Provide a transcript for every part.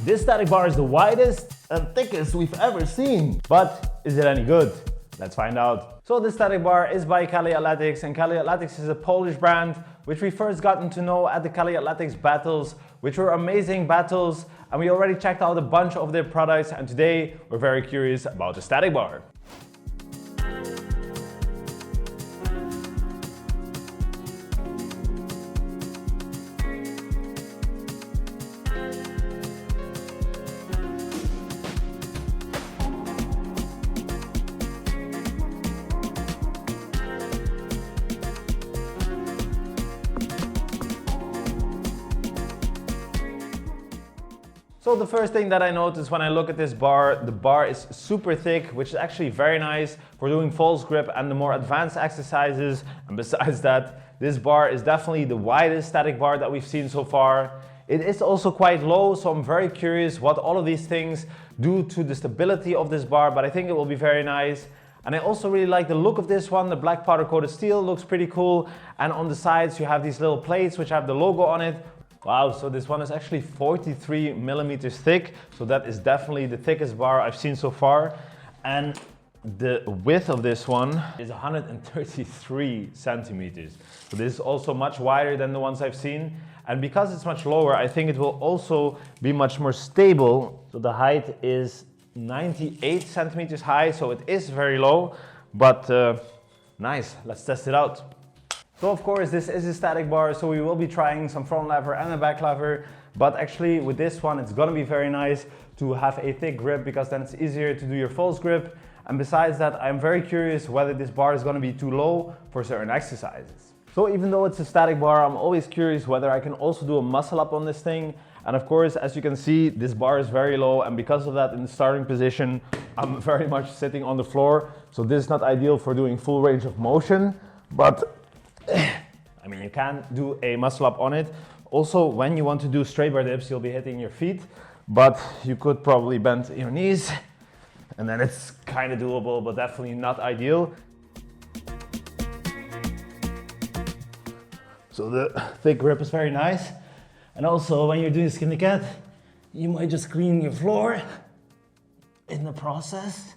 This static bar is the widest and thickest we've ever seen. But is it any good? Let's find out. So this static bar is by Caliathletics, and Caliathletics is a Polish brand which we first gotten to know at the Caliathletics battles, which were amazing battles, and we already checked out a bunch of their products, and today we're very curious about the static bar. So the first thing that I noticed when I look at this bar, the bar is super thick, which is actually very nice for doing false grip and the more advanced exercises. And besides that, this bar is definitely the widest static bar that we've seen so far. It is also quite low, so I'm very curious what all of these things do to the stability of this bar, but I think it will be very nice. And I also really like the look of this one. The black powder coated steel looks pretty cool. And on the sides you have these little plates which have the logo on it. Wow, so this one is actually 43 millimeters thick. So that is definitely the thickest bar I've seen so far. And the width of this one is 133 centimeters. So this is also much wider than the ones I've seen. And because it's much lower, I think it will also be much more stable. So the height is 98 centimeters high, so it is very low, but nice. Let's test it out. So of course this is a static bar, so we will be trying some front lever and a back lever, but actually with this one it's gonna be very nice to have a thick grip because then it's easier to do your false grip. And besides that, I'm very curious whether this bar is gonna be too low for certain exercises. So even though it's a static bar, I'm always curious whether I can also do a muscle up on this thing. And of course, as you can see, this bar is very low, and because of that, in the starting position, I'm very much sitting on the floor. So this is not ideal for doing full range of motion, but I mean, you can do a muscle up on it. Also, when you want to do straight bar dips, you'll be hitting your feet, but you could probably bend your knees, and then it's kind of doable, but definitely not ideal. So the thick grip is very nice. And also, when you're doing skinny cat, you might just clean your floor in the process.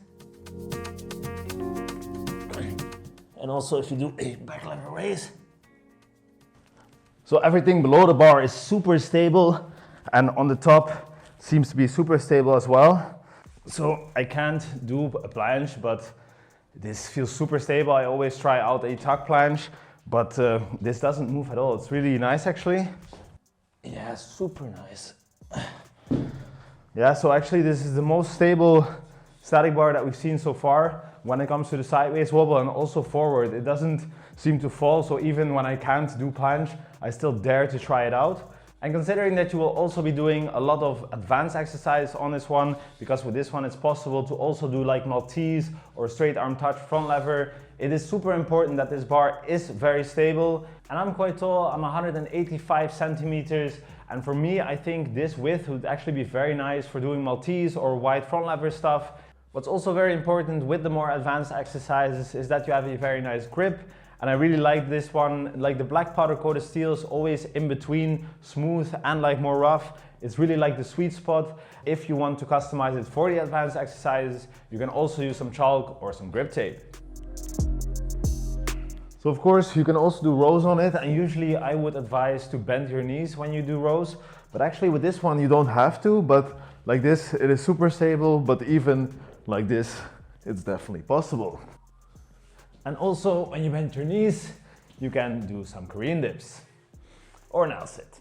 And also if you do a back lever raise. So everything below the bar is super stable, and on the top seems to be super stable as well. So I can't do a planche, but this feels super stable. I always try out a tuck planche, but this doesn't move at all. It's really nice actually. Yeah, super nice. Yeah, so actually this is the most stable static bar that we've seen so far. When it comes to the sideways wobble and also forward, it doesn't seem to fall. So even when I can't do planche, I still dare to try it out. And considering that you will also be doing a lot of advanced exercise on this one, because with this one it's possible to also do like Maltese or straight arm touch front lever, it is super important that this bar is very stable. And I'm quite tall, I'm 185 centimeters. And for me, I think this width would actually be very nice for doing Maltese or wide front lever stuff. What's also very important with the more advanced exercises is that you have a very nice grip. And I really like this one, like the black powder coated steel is always in between smooth and like more rough. It's really like the sweet spot. If you want to customize it for the advanced exercises, you can also use some chalk or some grip tape. So of course you can also do rows on it, and usually I would advise to bend your knees when you do rows, but actually with this one you don't have to. But like this, it is super stable, but even like this, it's definitely possible. And also when you bend your knees, you can do some Korean dips or an L sit.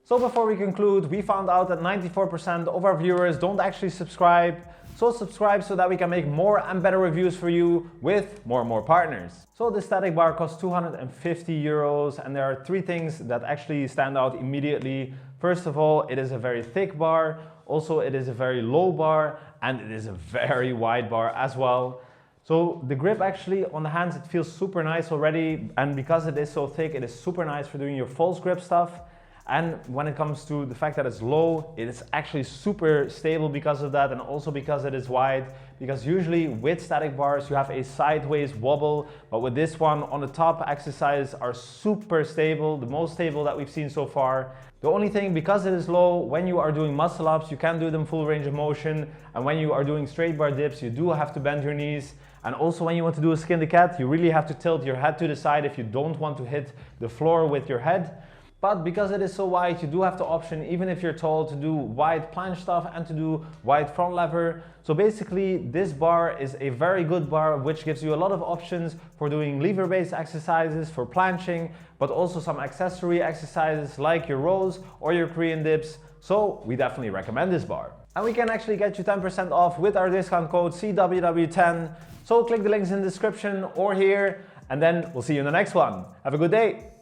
So before we conclude, we found out that 94% of our viewers don't actually subscribe. So subscribe so that we can make more and better reviews for you with more and more partners. So the static bar costs 250 euros, and there are three things that actually stand out immediately. First of all, it is a very thick bar. Also, it is a very low bar, and it is a very wide bar as well. So the grip actually on the hands, it feels super nice already. And because it is so thick, it is super nice for doing your false grip stuff. And when it comes to the fact that it's low, it is actually super stable because of that, and also because it is wide. Because usually with static bars you have a sideways wobble, but with this one on the top, exercises are super stable, the most stable that we've seen so far. The only thing, because it is low, when you are doing muscle ups you can do them full range of motion, and when you are doing straight bar dips you do have to bend your knees. And also when you want to do a skin to cat, you really have to tilt your head to the side if you don't want to hit the floor with your head. But because it is so wide, you do have the option, even if you're tall, to do wide planche stuff and to do wide front lever. So basically this bar is a very good bar which gives you a lot of options for doing lever-based exercises, for planching, but also some accessory exercises like your rows or your Korean dips. So we definitely recommend this bar. And we can actually get you 10% off with our discount code CWW10. So click the links in the description or here, and then we'll see you in the next one. Have a good day.